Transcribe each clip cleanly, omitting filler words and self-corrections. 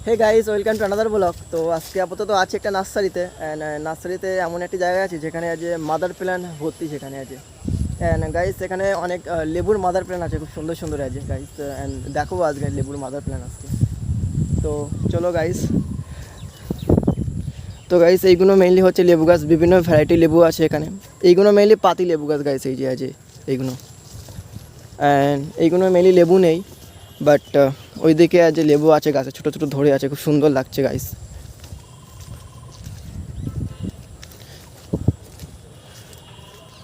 Hey guys, welcome to another blog. তো আজকে আপাতত আছে একটা নার্সারিতে। নার্সারিতে এমন একটি জায়গা আছে যেখানে আছে মাদার প্ল্যান্ট ভর্তি। সেখানে আছে গাইস, এখানে অনেক লেবুর মাদার প্ল্যান্ট আছে, খুব সুন্দর সুন্দর আছে গাইস। অ্যান্ড দেখো আজকে লেবুর মাদার প্ল্যান্ট আজকে। তো চলো গাইস। তো গাইস, এইগুলো মেইনলি হচ্ছে লেবু গাছ, বিভিন্ন ভ্যারাইটি লেবু আছে এখানে। এইগুলো মেইনলি পাতি লেবু গাছ গাইস, এই যে আছে এইগুলো। অ্যান্ড এইগুলো মেইনলি লেবু নেই, বাট ওইদিকে যে লেবু আছে গাছে ছোটো ছোটো ধরে আছে, খুব সুন্দর লাগছে গাইস।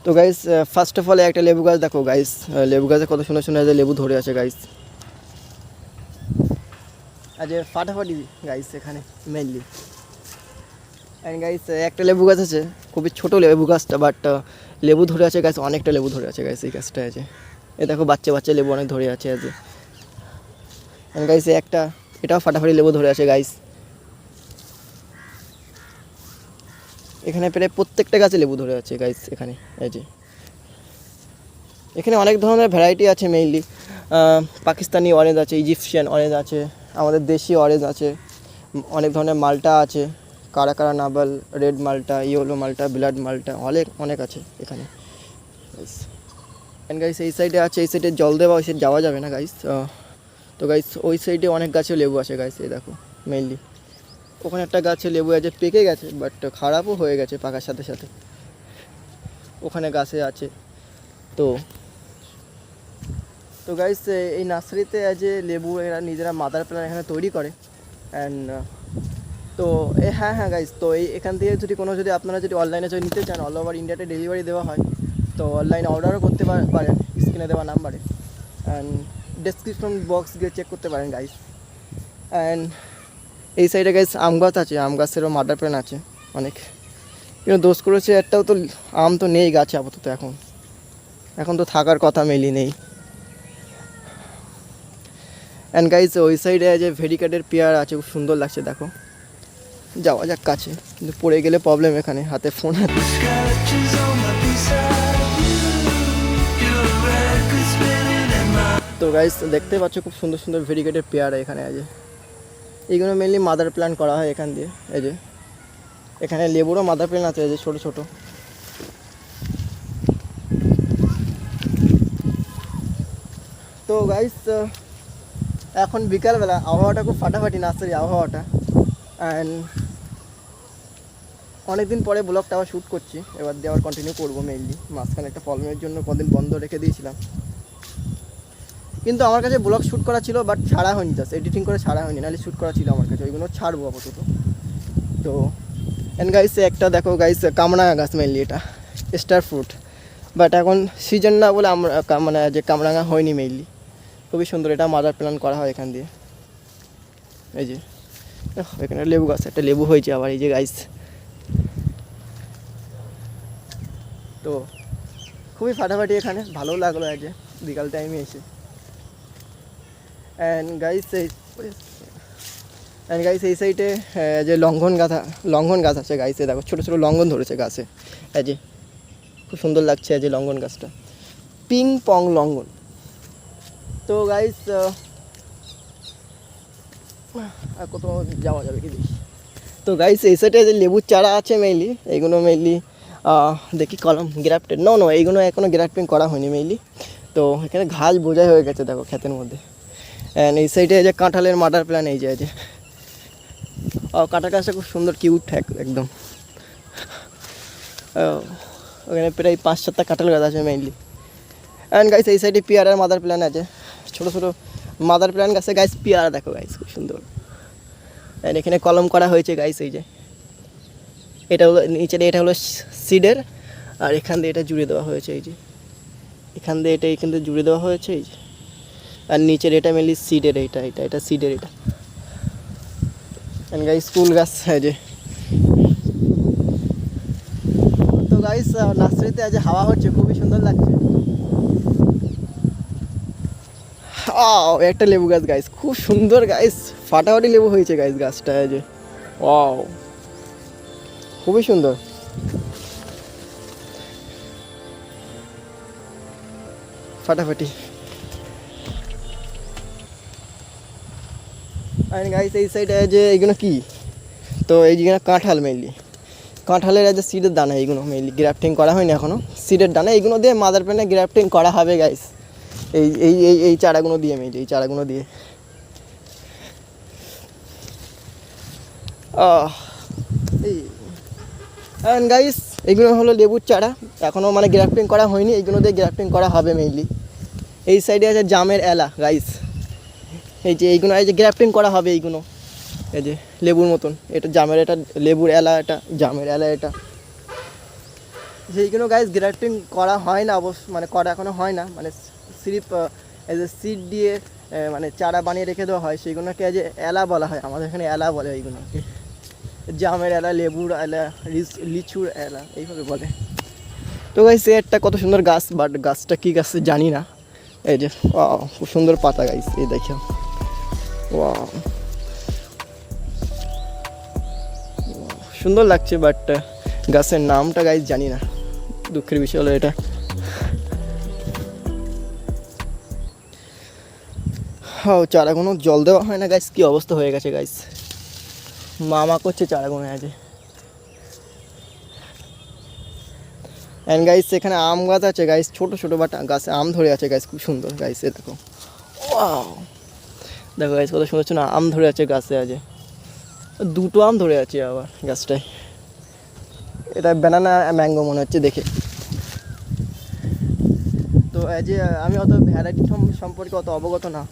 তো গাইস, ফার্স্ট অফ অল একটা লেবু গাছ দেখো গাইস, লেবু গাছে কত সুন্দর সুন্দর লেবু ধরে আছে গাইস। আজ ফাটাফাটি গাইস এখানে মেইনলি। অ্যান্ড গাইস, একটা লেবু গাছ আছে, খুবই ছোটো লেবু গাছটা, বাট লেবু ধরে আছে গাছ, অনেকটা লেবু ধরে আছে গাইস এই গাছটা আছে। এ দেখো বাচ্চা বাচ্চা লেবু অনেক ধরে আছে আজ। অ্যান্ড গাইস, একটা এটাও ফাটাফাটি লেবু ধরে আছে গাইস। এখানে প্রায় প্রত্যেকটা গাছে লেবু ধরে আছে গাইস এখানে। এই যে এখানে অনেক ধরনের ভ্যারাইটি আছে, মেইনলি পাকিস্তানি অরেঞ্জ আছে, ইজিপশিয়ান অরেঞ্জ আছে, আমাদের দেশি অরেঞ্জ আছে, অনেক ধরনের মালটা আছে, কারা কারা নাবাল, রেড মালটা, ইয়েলো মালটা, ব্লাড মালটা, অনেক অনেক আছে এখানে গাইস। অ্যান্ড গাইস, এই সাইডে আছে, এই সাইডে জল দেওয়া, ওই সাইড যাওয়া যাবে না গাইস। তো গাইস, ওই সাইডে অনেক গাছে লেবু আছে গাইস, এই দেখো মেইনলি। ওখানে একটা গাছে লেবু আছে, পেকে গেছে, বাট খারাপও হয়ে গেছে পাকার সাথে সাথে। ওখানে গাছে আছে। তো তো গাইস, এই নার্সারিতে যে লেবু এরা নিজেরা মাদার প্ল্যান্ট এখানে তৈরি করে। অ্যান্ড তো হ্যাঁ হ্যাঁ গাইস, তো এখান থেকে যদি আপনারা অনলাইনে নিতে চান, অল ওভার ইন্ডিয়াতে ডেলিভারি দেওয়া হয়। তো অনলাইনে অর্ডারও করতে পারেন স্ক্রিনে দেওয়া নাম্বারে। অ্যান্ড ডেসক্রিপশন বক্স গিয়ে চেক করতে পারেন গাইস। অ্যান্ড এই সাইডে গাইস আম গাছ আছে, আম গাছেরও মাদার প্ল্যান্ট আছে অনেক। কিন্তু দোষ করেছে একটাও তো আম তো নেই গাছে আপাতত, এখন তো থাকার কথা মেলি নেই। অ্যান্ড গাইস, ওই সাইডে যে ভেরিকেটের পেয়ার আছে, খুব সুন্দর লাগছে দেখো। যাওয়া যাক কাছে, কিন্তু পড়ে গেলে প্রবলেম, এখানে হাতে ফোন আছে। তো গাইস, দেখতে পাচ্ছ খুব সুন্দর সুন্দর ভেরিকেটের পেয়ারা এখানে আছে। এইগুলো মেনলি মাদার প্ল্যান্ট করা হয় এখান দিয়ে। এই যে এখানে লেবুরও মাদার প্ল্যান্ট আছে, এই যে ছোটো ছোটো। তো গাইস, এখন বিকালবেলা, আবহাওয়াটা খুব ফাটাফাটি, নার্সারি আবহাওয়াটা। অ্যান্ড অনেকদিন পরে ব্লগটা আবার শ্যুট করছি, এবার দিয়ে আবার কন্টিনিউ করবো মেইনলি। মাঝখানে একটা প্রবলেমের জন্য কদিন বন্ধ রেখে দিয়েছিলাম, কিন্তু আমার কাছে ব্লগ শ্যুট করা ছিল, বাট ছাড়া হয়নি, জাস্ট এডিটিং করে ছাড়া হয়নি, নাহলে শ্যুট করা ছিল আমার কাছে, ওইগুলো ছাড়বো আপাতত। তো অ্যান্ড গাইস, একটা দেখো গাইস, কামরাঙা গাছ মেইনলি, এটা স্টার ফ্রুট, বাট এখন সিজন না বলে আমরা মানে যে কামরাঙা হয়নি মেইনলি। খুবই সুন্দর, এটা মাদার প্ল্যান্ট করা হয় এখান দিয়ে। এই যে এখানে লেবু গাছ, একটা লেবু হয়েছে আবার, এই যে গাইস। তো খুবই ফাটাফাটি এখানে, ভালো লাগলো আজ বিকাল টাইমে এসে। অ্যান্ড গাইস, এই সাইডে যে লঙ্ঘন গাছ আছে গাইসে, দেখো ছোটো ছোটো লঙ্ঘন ধরেছে গাছে। এই যে খুব সুন্দর লাগছে যে লঙ্ঘন গাছটা, পিং পং লঙ্ঘন। তো গাইস, আর কত যাওয়া যাবে কি দেখি। তো গাইস, এই সাইডে যে লেবুর চারা আছে মেইনলি, এইগুলো মেইনলি দেখি কলম গ্রাফটেড, নো এইগুলো এখনও গ্রাফটিং করা হয়নি মেইনলি। তো এখানে ঘাস বোঝাই হয়ে গেছে দেখো ক্ষেতের মধ্যে। অ্যান্ড এই সাইডে যে কাঁঠালের মাদার প্ল্যান্ট, এই যে কাঁঠাল গাছটা খুব সুন্দর কিউট একদম। ওখানে প্রায় 5-7টা কাঁঠাল গাছ আছে মেইনলি। অ্যান্ড গাইস, এই সাইডে পেয়ারার মাদার প্ল্যান্ট আছে, ছোটো ছোটো মাদার প্ল্যান্ট গাছে গাইস, পেয়ারা দেখো গাইস খুব সুন্দর। অ্যান্ড এখানে কলম করা হয়েছে গাইস, এই যে এটা হলো নিচে, এটা হলো সিডের, আর এখান দিয়ে এটা জুড়ে দেওয়া হয়েছে, এই যে এখান দিয়ে জুড়ে দেওয়া হয়েছে, এই যে। আর নিচের এটা মেনলি সিডের, এটা সিডের এটা। অ্যান্ড গাইস, ফুল গাছ, এই যে। তো গাইস, নার্সারিতে আজ হাওয়া হচ্ছে, খুবই সুন্দর লাগছে। একটা লেবু গাছ গাইস, খুব সুন্দর গাইস, ফাটাফাটি লেবু হয়েছে গাইস গাছটা, এই যে ওয়াও, খুবই সুন্দর। ফাটাফাটি। অ্যান্ড গাইস এই সাইডে যে এইগুলো কি, তো এইগুলো কাঁঠাল মেইনলি, কাঁঠালের যে সিডের দানা, এইগুলো মেইনলি গ্রাফটিং করা হয়নি এখনও, সিডের দানা এইগুলো দিয়ে মাদার প্ল্যান্টে গ্রাফটিং করা হবে গাইস, এই এই এই এই চারাগুলো দিয়ে মেইনলি, এই চারাগুলো দিয়ে। এই অ্যান্ড গাইস এইগুলো হলো লেবুর চারা, এখনও মানে গ্রাফটিং করা হয়নি, এইগুলো দিয়ে গ্রাফটিং করা হবে মেইনলি। এই সাইডে আছে জামের এলা গাইস, এই যে এইগুলো এই যে গ্রাফটিং করা হবে এইগুলো, এই যে লেবুর মতন, এটা জামের, এটা লেবুর এলা, এটা জামের এলা, এটা সেইগুলো গাইস গ্রাফটিং করা হয় না অবশ্য, মানে করা এখনও হয় না, মানে সিরিপ এই যে সিড দিয়ে মানে চারা বানিয়ে রেখে দেওয়া হয়, সেইগুলোকে যে এলা বলা হয়, আমাদের এখানে এলা বলে এইগুলোকে, জামের এলা, লেবুর এলা, লিচুর এলা এইভাবে বলে। তো গাইস একটা কত সুন্দর গাছ, বাট গাছটা কী গাছ জানি না। এই যে খুব সুন্দর পাতা গাইস, এই দেখো সুন্দর লাগছে, বাট গাছের নামটা গাইস জানি না, দুঃখের বিষয় হলো এটা। চারাগুলো জল দেওয়া হয় না গাইস, কী অবস্থা হয়ে গেছে গাইস, মামা করছে চারাগুলো আছে। অ্যান্ড গাইস এখানে আম গাছ আছে গাইস, ছোটো ছোটো বাট গাছে আম ধরে আছে গাইস, খুব সুন্দর গাইস, এ দেখো দেখো গাইস কত সুন্দর সুন্দর আম ধরে আছে গাছে, আছে দুটো আম ধরে আছে আবার গাছটায়, এটা ব্যানানা ম্যাঙ্গো মনে হচ্ছে দেখে। তো যে আমি অত ভ্যারাইটি সম্পর্কে অত অবগত না,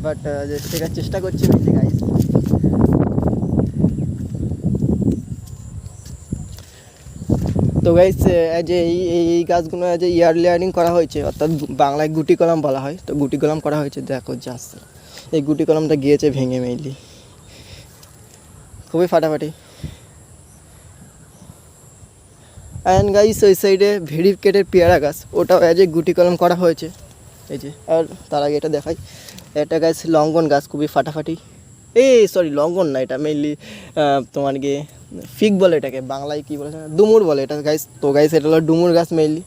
বাট যে শেখার চেষ্টা করছি মেনলি গাইস। তো গাইস যে এই গাছগুলো যে ইয়ার লেয়ারিং করা হয়েছে, অর্থাৎ বাংলায় গুটি কলম বলা হয়, তো গুটি কলম করা হয়েছে, দেখো জাস্ট এই গুটি কলমটা গিয়েছে ভেঙে মেইনলি, খুবই ফাটাফাটি। অ্যান্ড গাইস ওই সাইডে ভেরিকেটের পেয়ারা গাছ, ওটাও যে গুটি কলম করা হয়েছে, এই যে। আর তার আগে এটা দেখাই, এটা গাছ লঙ্গন গাছ, খুবই ফাটাফাটি, সরি লঙ্গন না, এটা মেইনলি তোমার গিয়ে ফিগ বলে এটাকে, বাংলায় কী বলে ডুমুর বলে এটা গাইস। তো গাইস এটা হলো ডুমুর গাছ মেইনলি,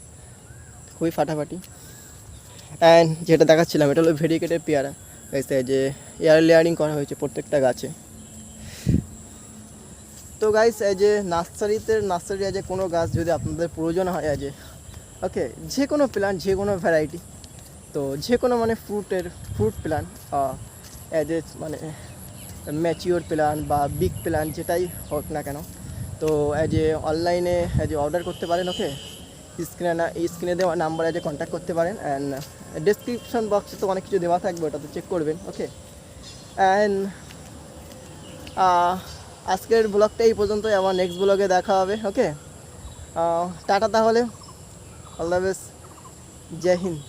খুবই ফাটাফাটি। অ্যান্ড যেটা দেখাচ্ছিলাম এটা হলো ভেরিকেটের পেয়ারা গাইস, যে এয়ার লেয়ারিং করা হয়েছে প্রত্যেকটা গাছে। তো গাইস এই যে নার্সারি যে কোনো গাছ যদি আপনাদের প্রয়োজন হয়, যে ওকে যে কোনো প্ল্যান্ট, যে কোনো ভ্যারাইটি, তো যে কোনো মানে ফ্রুট প্ল্যান্ট, যে মানে ম্যাচিওর প্ল্যান্ট বা বিগ প্ল্যান্ট যেটাই হোক না কেন, তো যে অনলাইনে যে অর্ডার করতে পারেন, ওকে স্ক্রিনে দেওয়া নাম্বারে যে কন্ট্যাক্ট করতে পারেন। অ্যান্ড ডেসক্রিপশন বক্সে তো অনেক কিছু দেওয়া থাকবে, ওটা তো চেক করবেন, ওকে। অ্যান্ড আজকের ব্লগটা এই পর্যন্তই, আমার নেক্সট ব্লগে দেখা হবে, ওকে। টাটা তাহলে, আল্লাহ হাফেজ, জয় হিন্দ।